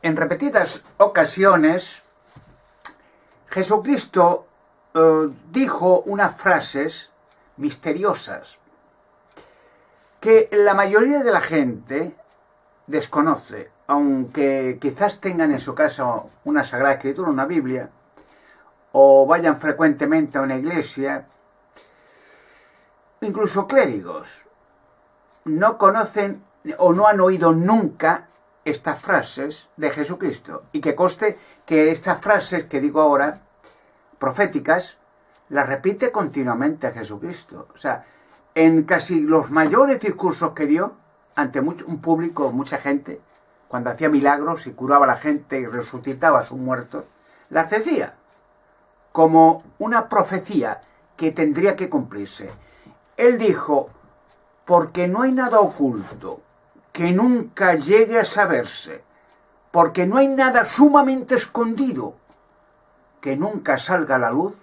En repetidas ocasiones, Jesucristo dijo unas frases misteriosas que la mayoría de la gente desconoce, aunque quizás tengan en su casa una Sagrada Escritura, una Biblia, o vayan frecuentemente a una iglesia. Incluso clérigos no conocen o no han oído nunca estas frases de Jesucristo. Y que conste que estas frases que digo ahora, proféticas, las repite continuamente Jesucristo. O sea, en casi los mayores discursos que dio ante un público, mucha gente, cuando hacía milagros y curaba a la gente y resucitaba a sus muertos, las decía como una profecía que tendría que cumplirse. Él dijo: porque no hay nada oculto que nunca llegue a saberse, porque no hay nada sumamente escondido que nunca salga a la luz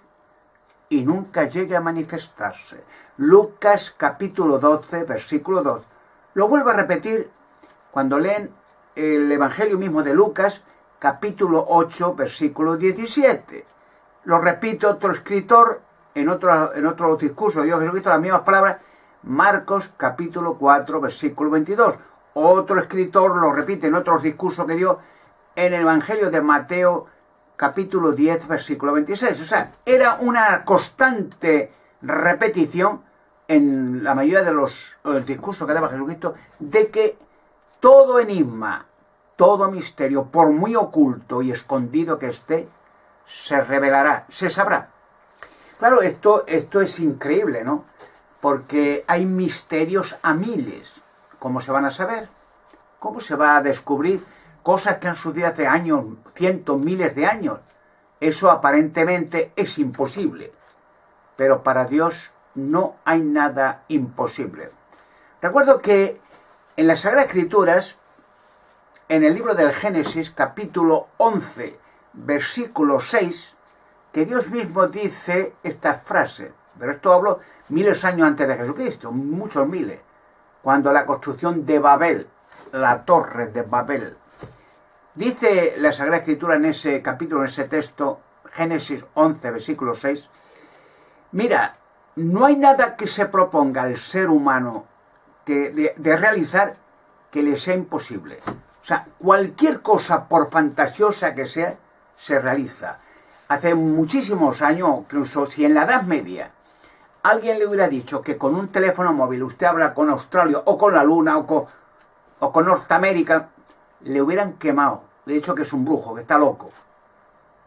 y nunca llegue a manifestarse. Lucas capítulo 12, versículo 2. Lo vuelvo a repetir cuando leen el Evangelio mismo de Lucas, capítulo 8, versículo 17. Lo repite otro escritor en otro discurso de Dios Jesucristo, las mismas palabras, Marcos capítulo 4, versículo 22. Otro escritor lo repite en otros discursos que dio en el Evangelio de Mateo capítulo 10, versículo 26. O sea, era una constante repetición en la mayoría de los discursos que daba Jesucristo de que todo enigma, todo misterio, por muy oculto y escondido que esté, se revelará, se sabrá. Claro, esto es increíble, ¿no? Porque hay misterios a miles. ¿Cómo se van a saber? ¿Cómo se va a descubrir cosas que han sucedido hace años, cientos, miles de años? Eso aparentemente es imposible. Pero para Dios no hay nada imposible. Recuerdo que en las Sagradas Escrituras, en el libro del Génesis, capítulo 11, versículo 6, que Dios mismo dice esta frase. Pero esto hablo miles de años antes de Jesucristo, muchos miles, cuando la construcción de Babel, la torre de Babel. Dice la Sagrada Escritura en ese capítulo, en ese texto, Génesis 11, versículo 6, mira, no hay nada que se proponga al ser humano de realizar que le sea imposible. O sea, cualquier cosa, por fantasiosa que sea, se realiza. Hace muchísimos años, incluso si en la Edad Media alguien le hubiera dicho que con un teléfono móvil usted habla con Australia o con la Luna o con Norteamérica, le hubieran quemado. Le he dicho que es un brujo, que está loco.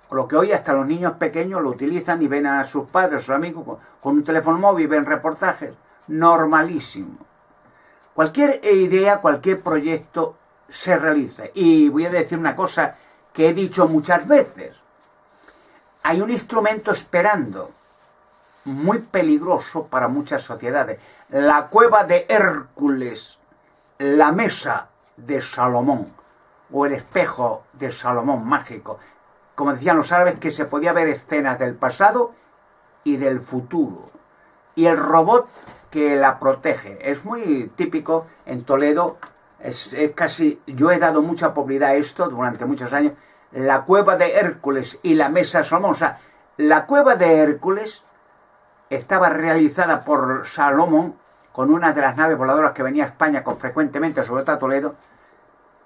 O lo que hoy hasta los niños pequeños lo utilizan y ven a sus padres, a sus amigos con un teléfono móvil, ven reportajes. Normalísimo. Cualquier idea, cualquier proyecto se realiza. Y voy a decir una cosa que he dicho muchas veces. Hay un instrumento esperando, muy peligroso para muchas sociedades. La cueva de Hércules, la mesa de Salomón, o el espejo de Salomón mágico. Como decían los árabes, que se podía ver escenas del pasado y del futuro. Y el robot que la protege. Es muy típico en Toledo, es casi, yo he dado mucha publicidad a esto durante muchos años, la cueva de Hércules y la mesa de Salomón. O sea, la cueva de Hércules estaba realizada por Salomón con una de las naves voladoras que venía a España frecuentemente, sobre todo a Toledo,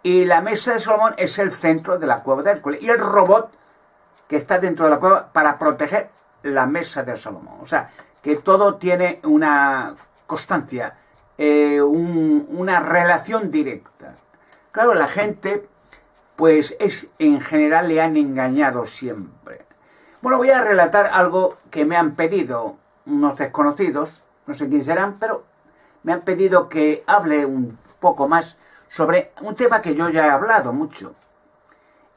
y la mesa de Salomón es el centro de la cueva de Hércules, y el robot que está dentro de la cueva para proteger la mesa de Salomón. O sea, que todo tiene una constancia, una relación directa. Claro, la gente, pues en general le han engañado siempre. Bueno, voy a relatar algo que me han pedido unos desconocidos, no sé quién serán, pero me han pedido que hable un poco más sobre un tema que yo ya he hablado mucho.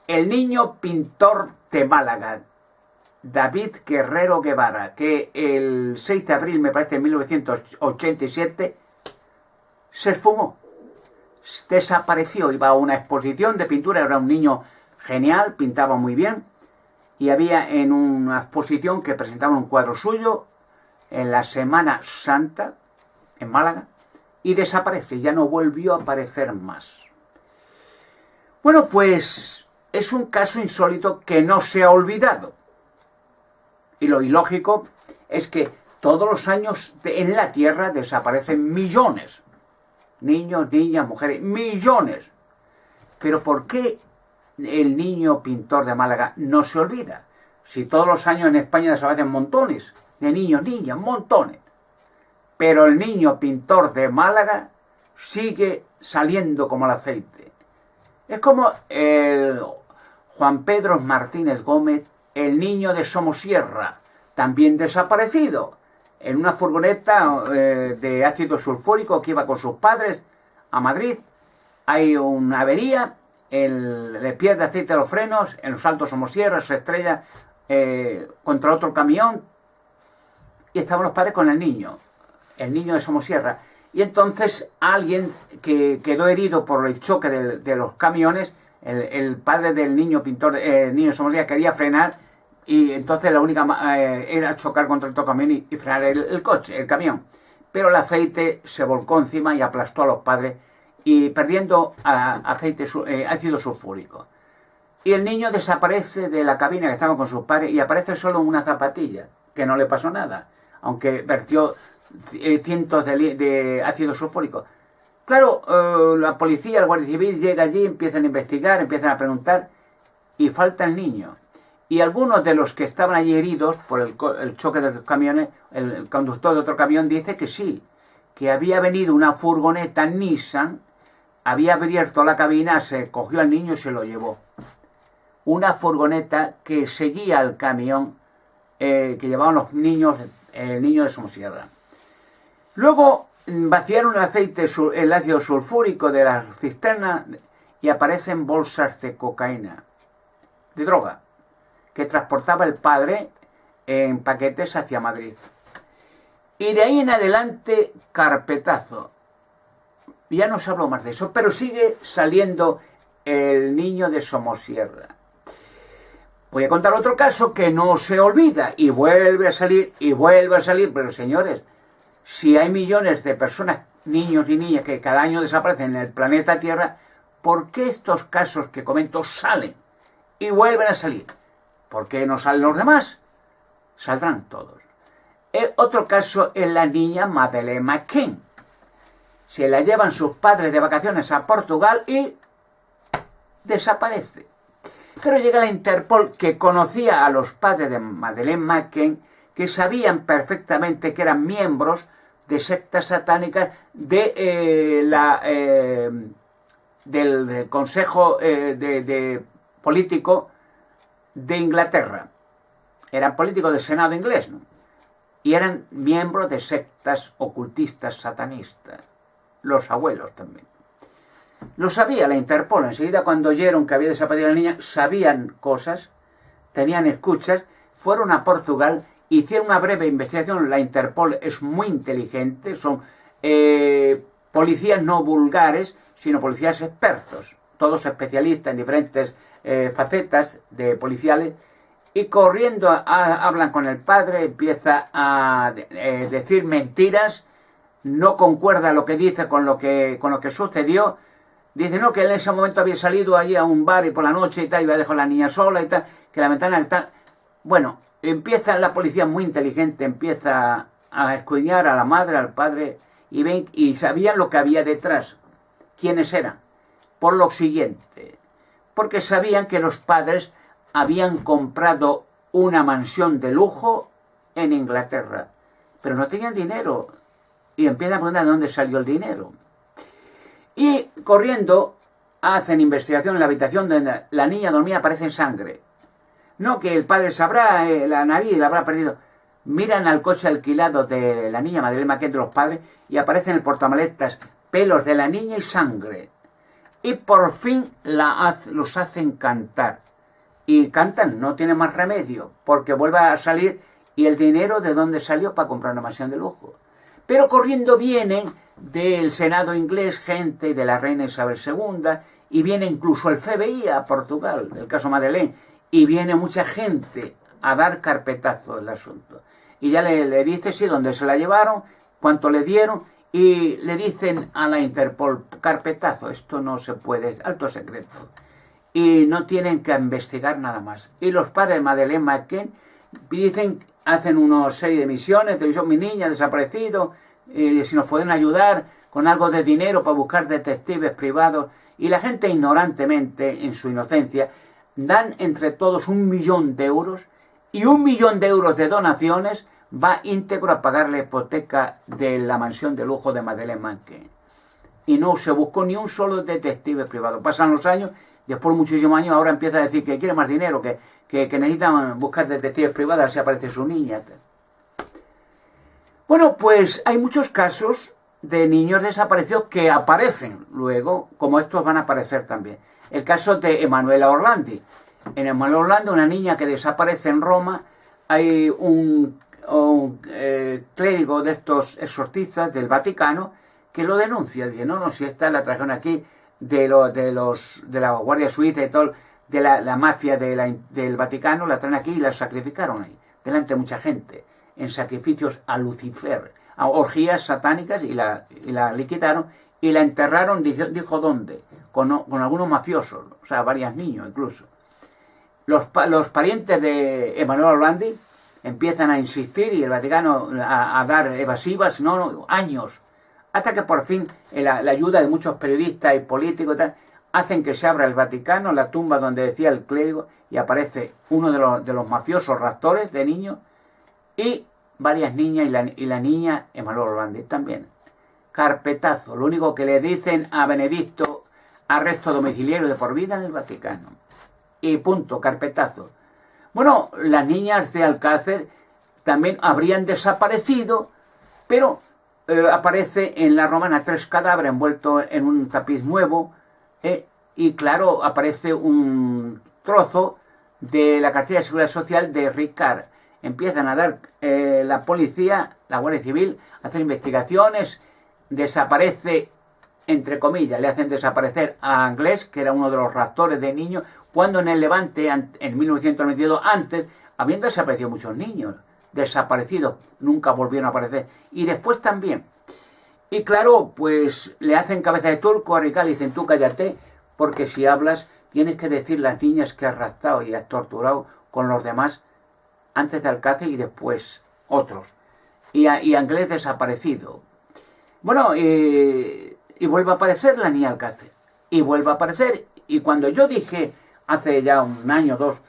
El niño pintor de Málaga, David Guerrero Guevara, que el 6 de abril, me parece, de 1987, se esfumó, desapareció. Iba a una exposición de pintura, era un niño genial, pintaba muy bien, y había en una exposición que presentaba un cuadro suyo en la Semana Santa, en Málaga, y desaparece, ya no volvió a aparecer más. Bueno, pues es un caso insólito que no se ha olvidado. Y lo ilógico es que todos los años en la Tierra desaparecen millones. Niños, niñas, mujeres, millones. Pero ¿por qué el niño pintor de Málaga no se olvida? Si todos los años en España desaparecen montones de niños, niñas, montones. Pero el niño pintor de Málaga sigue saliendo como el aceite. Es como el Juan Pedro Martínez Gómez, el niño de Somosierra, también desaparecido, en una furgoneta de ácido sulfúrico que iba con sus padres a Madrid. Hay una avería, le pierde aceite a los frenos, en los Altos Somosierra se estrella contra otro camión y estaban los padres con el niño de Somosierra. Y entonces alguien que quedó herido por el choque de los camiones, el padre del niño pintor, niño de Somosierra, quería frenar y entonces la única era chocar contra otro camión y frenar el coche, el camión. Pero el aceite se volcó encima y aplastó a los padres y perdiendo ácido sulfúrico. Y el niño desaparece de la cabina que estaba con sus padres y aparece solo en una zapatilla, que no le pasó nada, aunque vertió cientos de ácido sulfúrico. Claro, la policía, el guardia civil llega allí, empiezan a investigar, empiezan a preguntar y falta el niño. Y algunos de los que estaban allí heridos por el choque de los camiones, el conductor de otro camión dice que sí, que había venido una furgoneta Nissan, había abierto la cabina, se cogió al niño y se lo llevó. Una furgoneta que seguía al camión que llevaban los niños, el niño de Somosierra. Luego vaciaron el ácido sulfúrico de la cisterna y aparecen bolsas de cocaína, de droga, que transportaba el padre en paquetes hacia Madrid. Y de ahí en adelante, carpetazo. Ya no se habló más de eso, pero sigue saliendo el niño de Somosierra. Voy a contar otro caso que no se olvida y vuelve a salir y vuelve a salir, pero señores, si hay millones de personas, niños y niñas que cada año desaparecen en el planeta Tierra, ¿por qué estos casos que comento salen y vuelven a salir? ¿Por qué no salen los demás? Saldrán todos. Otro caso es la niña Madeleine McCann. Se la llevan sus padres de vacaciones a Portugal y desaparece. Pero llega la Interpol, que conocía a los padres de Madeleine McCann, que sabían perfectamente que eran miembros de sectas satánicas del Consejo Político de Inglaterra. Eran políticos del Senado inglés, ¿no? Y eran miembros de sectas ocultistas satanistas. Los abuelos también. Lo sabía la Interpol. Enseguida, cuando oyeron que había desaparecido la niña, sabían cosas, tenían escuchas, fueron a Portugal, hicieron una breve investigación. La Interpol es muy inteligente, son policías no vulgares, sino policías expertos, todos especialistas en diferentes facetas de policiales, y corriendo hablan con el padre, empieza a decir mentiras, no concuerda lo que dice con lo que sucedió. Dice, no, que él en ese momento había salido allí a un bar y por la noche y tal, y había dejado a la niña sola y tal, que la ventana está... Bueno, empieza la policía muy inteligente, empieza a escudriñar a la madre, al padre, y ven, y sabían lo que había detrás, quiénes eran. Por lo siguiente, porque sabían que los padres habían comprado una mansión de lujo en Inglaterra, pero no tenían dinero, y empiezan a preguntar de dónde salió el dinero. Y corriendo hacen investigación en la habitación donde la niña dormía, aparece sangre. No que el padre sabrá, la nariz la habrá perdido. Miran al coche alquilado de la niña Madeleine McCann, de los padres, y aparece en el portamaletas pelos de la niña y sangre. Y por fin los hacen cantar. Y cantan, no tiene más remedio, porque vuelve a salir, y el dinero de dónde salió para comprar una mansión de lujo. Pero corriendo vienen del Senado inglés gente de la reina Isabel II, y viene incluso el FBI a Portugal, del caso Madeleine, y viene mucha gente a dar carpetazo del asunto. Y ya le dice sí, dónde se la llevaron, cuánto le dieron, y le dicen a la Interpol, carpetazo, esto no se puede, es alto secreto. y no tienen que investigar nada más. Y los padres de Madeleine McCann dicen, hacen una serie de misiones, televisión, mi niña ha desaparecido, si nos pueden ayudar con algo de dinero para buscar detectives privados. Y la gente ignorantemente, en su inocencia, dan entre todos 1 millón de euros, y 1 millón de euros de donaciones va íntegro a pagar la hipoteca de la mansión de lujo de Madeleine McCann. Y no se buscó ni un solo detective privado. Pasan los años, después de muchísimos años, ahora empieza a decir que quiere más dinero, que necesitan buscar detectives privados, a ver si aparece su niña. Bueno, pues hay muchos casos de niños desaparecidos que aparecen luego, como estos van a aparecer también. El caso de Emanuela Orlandi. En Emanuela Orlandi, una niña que desaparece en Roma, hay un clérigo de estos exorcistas del Vaticano que lo denuncia. Dice, no, si esta la trajeron aquí de la Guardia Suiza y todo, de la mafia del Vaticano, la traen aquí y la sacrificaron ahí, delante de mucha gente, en sacrificios a Lucifer, a orgías satánicas, y la liquidaron y la enterraron, dijo dónde, con algunos mafiosos, o sea, varios niños incluso. Los parientes de Emanuela Orlandi empiezan a insistir y el Vaticano a dar evasivas, años, hasta que por fin la ayuda de muchos periodistas y políticos y tal, hacen que se abra el Vaticano, la tumba donde decía el clérigo, y aparece uno de los mafiosos raptores de niños y varias niñas, y la niña Emanuela Orlandi también. Carpetazo. Lo único que le dicen a Benedicto, arresto domiciliario de por vida en el Vaticano. Y punto, carpetazo. Bueno, las niñas de Alcácer también habrían desaparecido, pero aparece en la Romana 3 cadáveres envueltos en un tapiz nuevo, y claro, aparece un trozo de la cartilla de Seguridad Social de Ricard. Empiezan a dar la policía, la Guardia Civil, a hacer investigaciones, desaparece, entre comillas, le hacen desaparecer a Anglés, que era uno de los raptores de niños, cuando en el Levante, en 1992, antes, habían desaparecido muchos niños, desaparecidos, nunca volvieron a aparecer, y después también. Y claro, pues le hacen cabeza de turco a Ricard y dicen, tú cállate, porque si hablas tienes que decir las niñas que has raptado y has torturado con los demás, antes de Alcácer y después otros. Y Anglés desaparecido. Bueno, y vuelve a aparecer la niña Alcácer. Y vuelve a aparecer. Y cuando yo dije, hace ya un año o dos,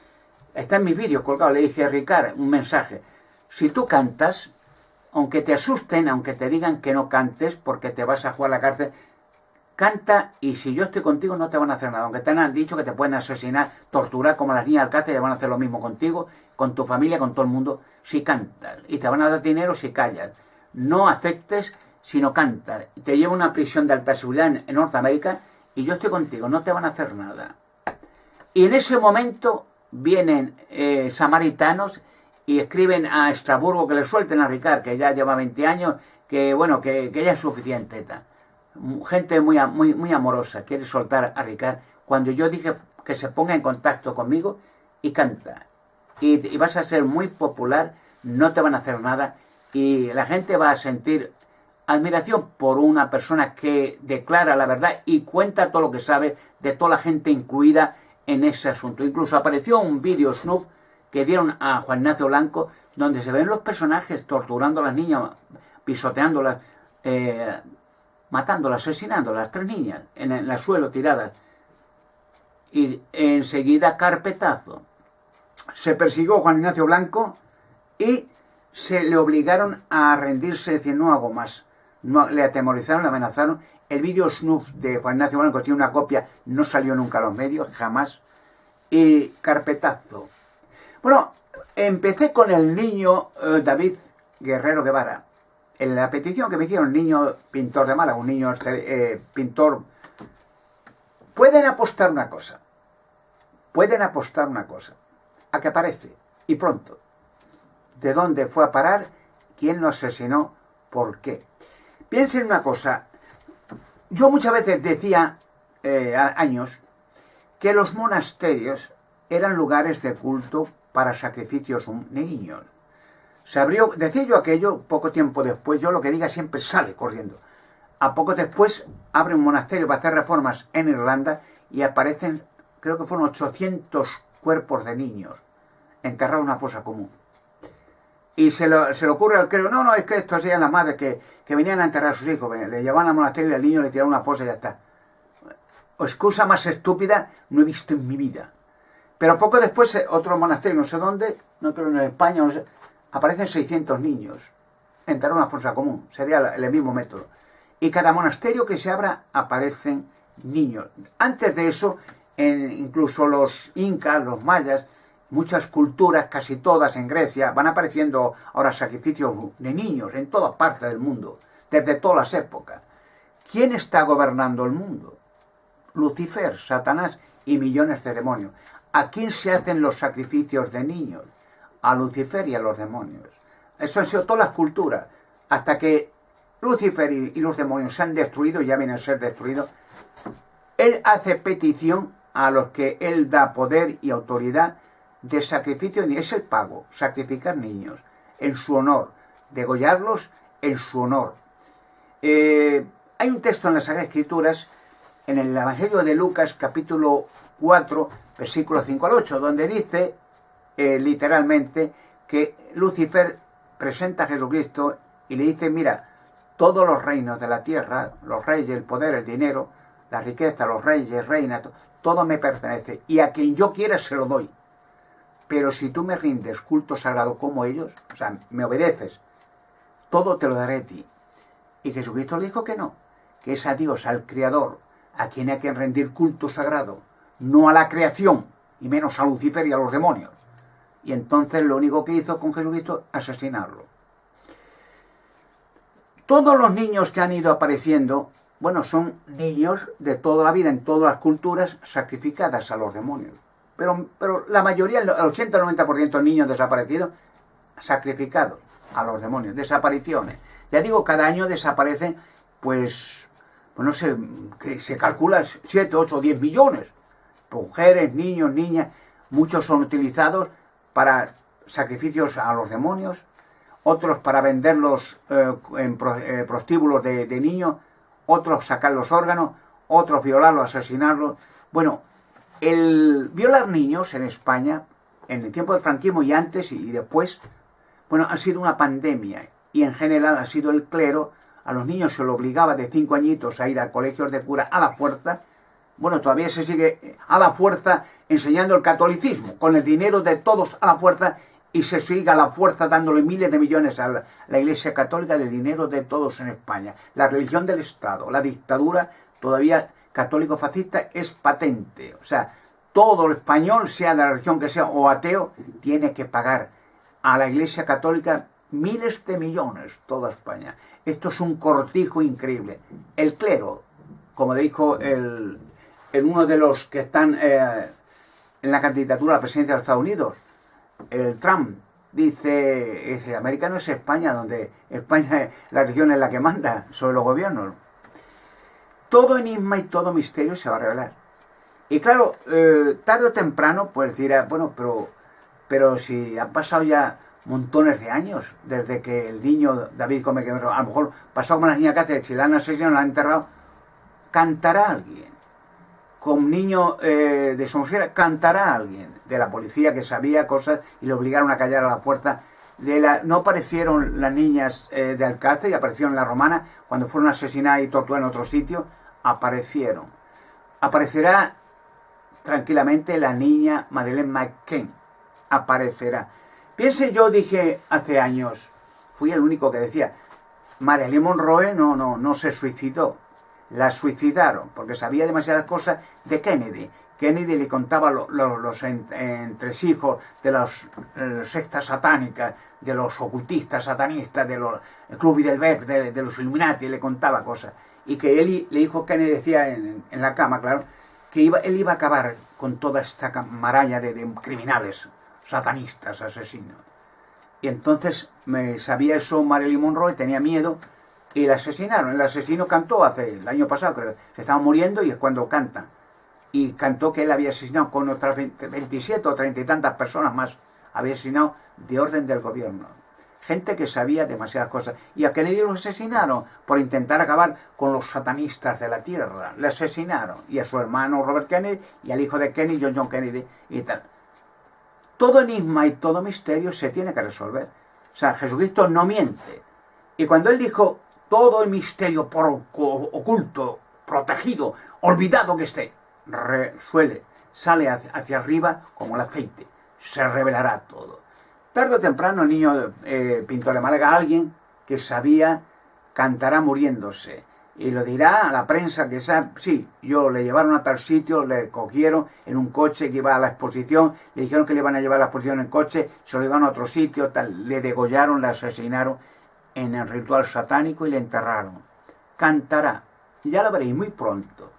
está en mis vídeos colgado, le dije a Ricard un mensaje. Si tú cantas, aunque te asusten, aunque te digan que no cantes porque te vas a jugar a la cárcel, canta, y si yo estoy contigo no te van a hacer nada. Aunque te han dicho que te pueden asesinar, torturar como las niñas Alcácer, te van a hacer lo mismo contigo, con tu familia, con todo el mundo, si cantas. Y te van a dar dinero si callas. No aceptes, sino canta. Te lleva a una prisión de alta seguridad en Norteamérica y yo estoy contigo, no te van a hacer nada. Y en ese momento vienen samaritanos y escriben a Estrasburgo que le suelten a Ricard, que ya lleva 20 años, que bueno, que ya es suficiente. Gente muy amorosa quiere soltar a Ricard, cuando yo dije que se ponga en contacto conmigo y canta. Y vas a ser muy popular, no te van a hacer nada, y la gente va a sentir admiración por una persona que declara la verdad y cuenta todo lo que sabe de toda la gente incluida en ese asunto. Incluso apareció un vídeo Snoop que dieron a Juan Ignacio Blanco, donde se ven los personajes torturando a las niñas, pisoteándolas, matándolas, asesinándolas, las 3 niñas en el suelo tiradas. Y enseguida carpetazo. Se persiguió a Juan Ignacio Blanco y se le obligaron a rendirse, decir, no hago más. No, le atemorizaron, le amenazaron. El vídeo Snoop de Juan Ignacio Blanco tiene una copia, no salió nunca a los medios, jamás. Y carpetazo. Bueno, empecé con el niño David Guerrero Guevara. En la petición que me hicieron, niño pintor de Málaga, un niño pintor. Pueden apostar una cosa, a que aparece, y pronto. ¿De dónde fue a parar? ¿Quién lo asesinó? ¿Por qué? Piensen una cosa. Yo muchas veces decía, años, que los monasterios eran lugares de culto para sacrificios de niños. Se abrió, decía yo aquello, poco tiempo después, yo lo que diga siempre sale corriendo. A poco después abre un monasterio para hacer reformas en Irlanda y aparecen creo que fueron 800 cuerpos de niños enterrados en una fosa común. Y se le ocurre al creo, no, es que esto hacían las madres que venían a enterrar a sus hijos, le llevaban al monasterio y al niño le tiraron una fosa y ya está. Excusa más estúpida no he visto en mi vida. Pero poco después, otro monasterio, no sé dónde, no creo en España, no sé, aparecen 600 niños enterrados en una fosa común. Sería el mismo método. Y cada monasterio que se abra aparecen niños. Antes de eso, incluso los incas, los mayas, muchas culturas, casi todas en Grecia, van apareciendo ahora sacrificios de niños en todas partes del mundo, desde todas las épocas. ¿Quién está gobernando el mundo? Lucifer, Satanás y millones de demonios. ¿A quién se hacen los sacrificios de niños? A Lucifer y a los demonios. Eso han sido todas las culturas, hasta que Lucifer y los demonios se han destruido, ya vienen a ser destruidos. Él hace petición a los que él da poder y autoridad de sacrificio, es el pago, sacrificar niños en su honor, degollarlos en su honor. Hay un texto en las Sagradas Escrituras, en el Evangelio de Lucas, capítulo 4, versículos 5 al 8, donde dice literalmente que Lucifer presenta a Jesucristo y le dice, mira, todos los reinos de la tierra, los reyes, el poder, el dinero, la riqueza, los reyes, reinas, todo me pertenece, y a quien yo quiera se lo doy. Pero si tú me rindes culto sagrado como ellos, o sea, me obedeces, todo te lo daré a ti. Y Jesucristo le dijo que no, que es a Dios, al Creador, a quien hay que rendir culto sagrado, no a la creación, y menos a Lucifer y a los demonios. Y entonces lo único que hizo con Jesucristo, asesinarlo. Todos los niños que han ido apareciendo, bueno, son niños de toda la vida, en todas las culturas, sacrificadas a los demonios. Pero la mayoría, el 80-90% de niños desaparecidos, sacrificados a los demonios, desapariciones. Ya digo, cada año desaparecen, pues no sé, que se calcula 7, 8, 10 millones. Mujeres, niños, niñas, muchos son utilizados para sacrificios a los demonios, otros para venderlos en prostíbulos de niños, otros sacar los órganos, otros violarlos, asesinarlos. Bueno, el violar niños en España, en el tiempo del franquismo y antes y después, bueno, ha sido una pandemia y en general ha sido el clero. A los niños se lo obligaba de 5 añitos a ir a colegios de cura a la fuerza. Bueno, todavía se sigue a la fuerza enseñando el catolicismo, con el dinero de todos a la fuerza, y se sigue a la fuerza dándole miles de millones a la Iglesia Católica, del dinero de todos en España. La religión del Estado, la dictadura todavía católico-fascista es patente. O sea, todo el español, sea de la religión que sea o ateo, tiene que pagar a la Iglesia Católica miles de millones, toda España. Esto es un cortijo increíble. El clero, como dijo uno de los que están en la candidatura a la presidencia de los Estados Unidos, el Trump, dice, América no es España, donde España, la religión es la que manda sobre los gobiernos. Todo enigma y todo misterio se va a revelar. Y claro, tarde o temprano, pues dirá, bueno, pero si han pasado ya montones de años desde que el niño David Gómez, que a lo mejor pasó como las niñas Cáceres, si la han asesinado, la han enterrado, cantará alguien. Con niño de Somosierra, cantará alguien de la policía que sabía cosas y le obligaron a callar a la fuerza. No aparecieron las niñas de Alcácer y aparecieron las romanas cuando fueron asesinadas y torturadas en otro sitio. Aparecieron. Aparecerá tranquilamente la niña Madeleine McCann. Aparecerá. Piense, yo dije hace años, fui el único que decía, Marilyn Monroe no se suicidó. La suicidaron porque sabía demasiadas cosas de Kennedy. Kennedy le contaba los entresijos de las sectas satánicas, de los ocultistas satanistas, de los Club Bilderberg, de los Illuminati, le contaba cosas. Y que él le dijo, Kennedy decía en la cama, claro, que él iba a acabar con toda esta maraña de criminales, satanistas, asesinos. Y entonces me sabía eso Marilyn Monroe, tenía miedo, y la asesinaron. El asesino cantó el año pasado, creo, se estaba muriendo y es cuando canta. Y cantó que él había asesinado con otras 27 o 30 y tantas personas más, había asesinado de orden del gobierno. gente que sabía demasiadas cosas. Y a Kennedy lo asesinaron por intentar acabar con los satanistas de la tierra. Le asesinaron. Y a su hermano Robert Kennedy y al hijo de Kennedy, John Kennedy y tal. Todo enigma y todo misterio se tiene que resolver. O sea, Jesucristo no miente. Y cuando él dijo, todo el misterio por oculto, protegido, olvidado que esté, sale hacia arriba como el aceite. Se revelará todo. Tarde o temprano el niño pintor de Málaga, alguien que sabía, cantará muriéndose. Y lo dirá a la prensa que sabe, sí, yo le llevaron a tal sitio, le cogieron en un coche que iba a la exposición, le dijeron que le iban a llevar a la exposición en coche, se lo llevaron a otro sitio, tal, le degollaron, le asesinaron en el ritual satánico y le enterraron. Cantará, ya lo veréis muy pronto.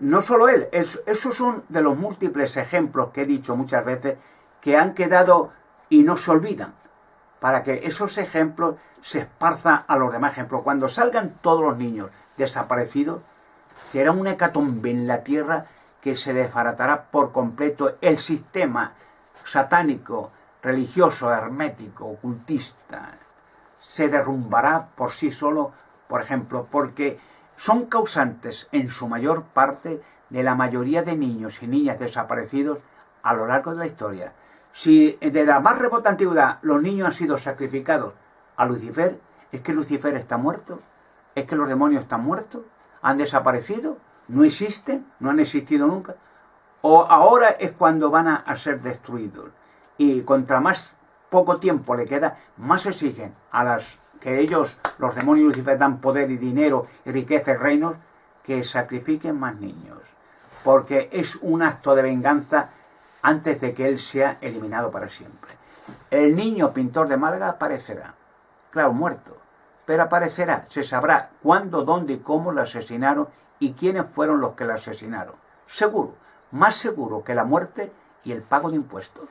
No solo él, esos son de los múltiples ejemplos que he dicho muchas veces que han quedado y no se olvidan, para que esos ejemplos se esparzan a los demás ejemplos. Cuando salgan todos los niños desaparecidos, será una hecatombe en la tierra que se desbaratará por completo el sistema satánico, religioso, hermético, ocultista. Se derrumbará por sí solo, por ejemplo, porque son causantes en su mayor parte de la mayoría de niños y niñas desaparecidos a lo largo de la historia. Si de la más remota antigüedad los niños han sido sacrificados a Lucifer, ¿es que Lucifer está muerto? ¿Es que los demonios están muertos? ¿Han desaparecido? ¿No existen? ¿No han existido nunca? ¿O ahora es cuando van a ser destruidos? Y contra más poco tiempo le queda, más exigen a las que ellos, los demonios y Lucifer, dan poder y dinero y riqueza y reinos, que sacrifiquen más niños. Porque es un acto de venganza antes de que él sea eliminado para siempre. El niño pintor de Málaga aparecerá, claro, muerto, pero aparecerá, se sabrá cuándo, dónde y cómo lo asesinaron y quiénes fueron los que lo asesinaron. Seguro, más seguro que la muerte y el pago de impuestos.